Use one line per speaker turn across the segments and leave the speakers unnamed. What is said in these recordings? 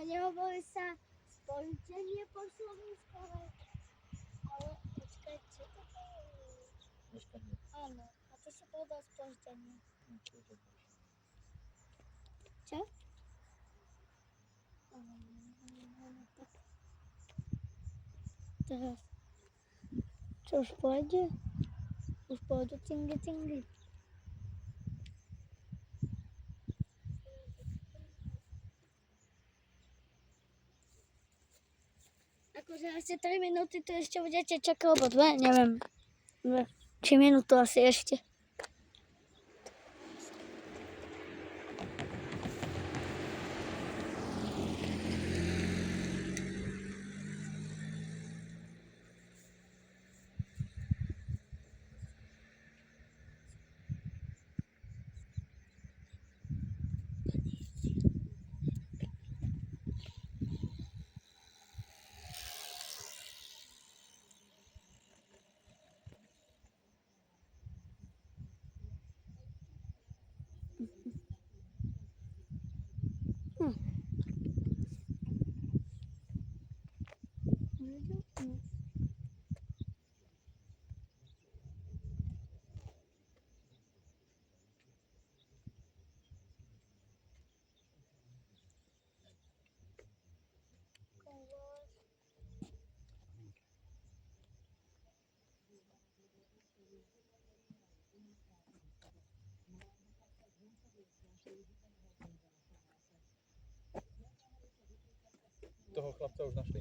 nehovorí sa spoždenie po slovensku, ale počkaj, čo to je? Áno, a ty si povedal spoždenie. Čo? Teraz. Čo už pôjde? Už pôjdu cingy. Akože asi 3 minúty tu ešte budete čakať, alebo 2, neviem. 2. Či minútu asi ešte.
Toho chlapca už našli.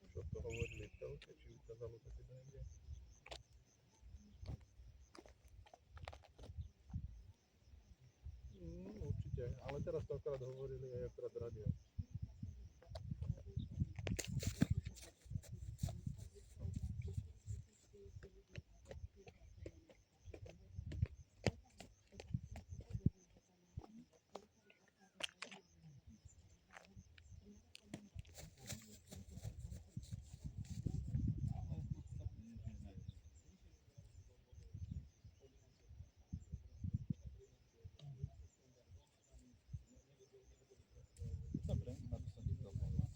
Čo to hovorili v telke, či ukázalo sa to niekde? Určite, ale teraz to akorát hovorili aj akorát rádio. Dobre, na to som ti zapomínal.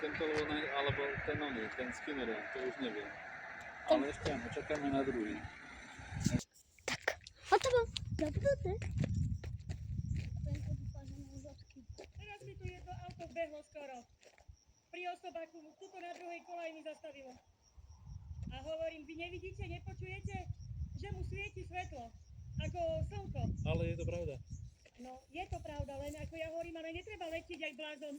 tento alebo ten oný, ten Skinner, to už neviem. Ale ešte áno, čakáme na druhý.
Hotovo. Dobre.
Teraz mi tu jedno auto vbehlo skoro. Pri Osobáku, tuto na druhej kolajni zastavilo. A hovorím, vy nevidíte, nepočujete, že mu svieti svetlo, ako slnko.
Ale je to pravda.
No, je to pravda, len ako ja hovorím, ale netreba letieť jak blázon.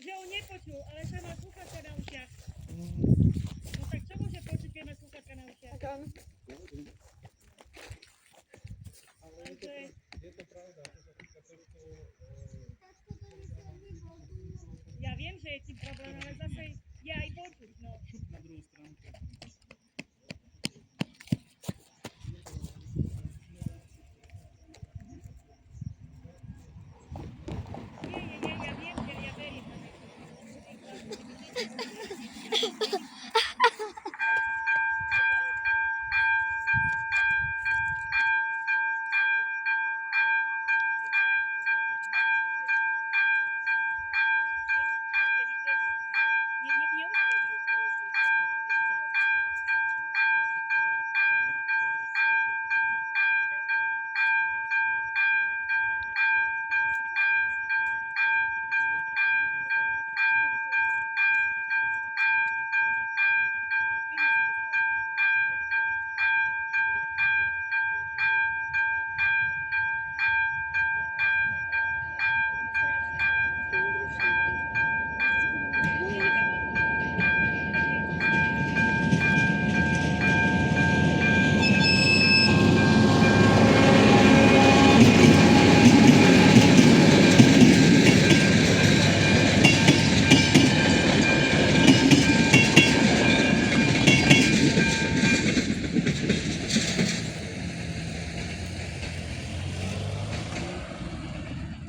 Že on nepočul, ale sa má sluchatka na ušiach. No tak čo môže počuť, keď má sluchatka na ušiach?
Ale je to pravda, čo sa týka tohto...
Ja viem, že je tým problém, ale zase je aj počuť, no.
Šup na druhú stránku.
Nie, ja viem, že ja verím.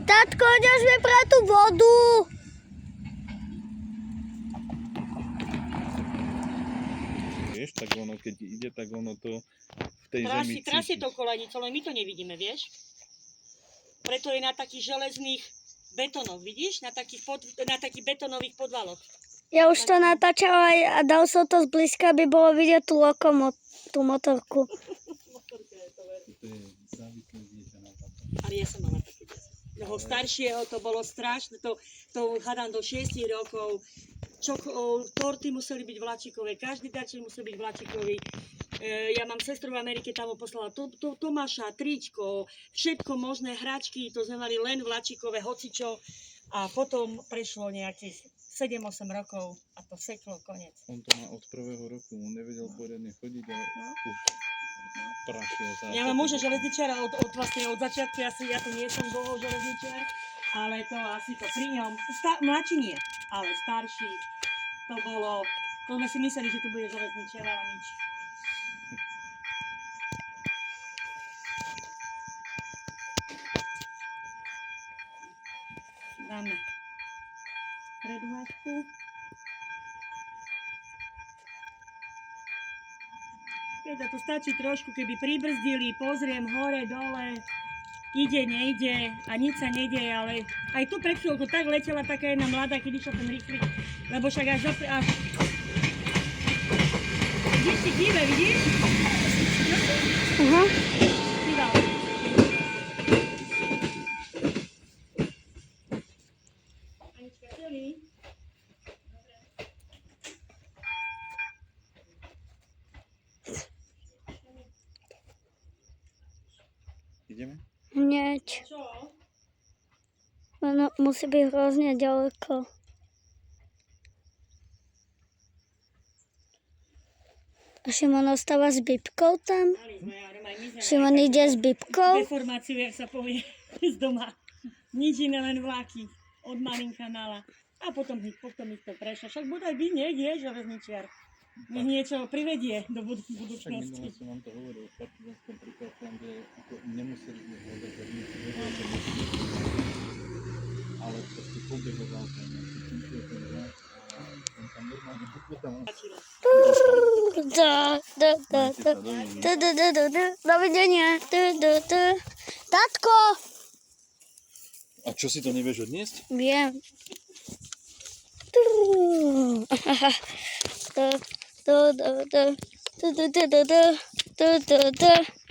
Tatko, ideš mi pre tú vodu.
Vieš, tak ono, keď ide, tak ono to v tej zemi
Trasie
cíti.
to kolanico, len my to nevidíme, vieš? Preto je na takých železných betónoch, vidíš? Na takých betónových podvaloch.
Ja už to natáčala a dal som to zblízka, aby bolo vidieť tú tú motorku.
To je závislé dieťa na tam.
Ale ja som mala také dieťa. Toho staršieho to bolo strašné, to hádam do 6 rokov. Torty museli byť vláčikové, každý darček musel byť vláčikový. Ja mám sestru v Amerike, tam ho poslala Tomáša, tričko, všetko možné, hračky, to sme mali len vláčikové, hocičo. A potom prešlo nejakých 7-8 rokov a to seklo, koniec.
On to má od prvého roku, on nevedel poriadne chodiť a už prašil sa.
Ja mám muža železničiara vlastne od začiatku, ja tu nie som dlho železničiar, ale to asi to pri ňom, mladší nie, ale starší, to bolo, to sme si mysleli, že tu bude železničiar, ale nič. Dáme predvážku. Teda to stačí trošku, keby pribrzdili, pozriem hore, dole, ide, nejde a nič sa nedeje, ale aj tu pred chvíľkou tak letela taká jedna mladá, keď išla ten rýchlik, lebo však až vidíš, ty kýve, vidíš?
Aha.
Kýval. Anička, celý.
Ideme?
Hneď.
Čo?
Ono musí byť hrozne ďaleko. A Šimon ostáva s Bibkou tam?
Mali sme, ale my sme
Šimon ide s Bibkou?
deformáciu, jak sa povie, z doma. Nič iné, len vláky. Od malinka mala. A potom ich to prešlo. Však bodaj by niekde je železničiar. Nech niečo privedie do
Však
budúcnosti.
minule som vám to hovoril, v partizánskom príklad, že ako nemuseli sme hľadať železnicu, ale proste pobehoval tam, chytil ten vlak a on tam normálne popotal.
Dovidenia. Tatko!
A čo si to nevieš odniesť?
Viem. Da, da, da, da, da, da, da, da, da, da, da.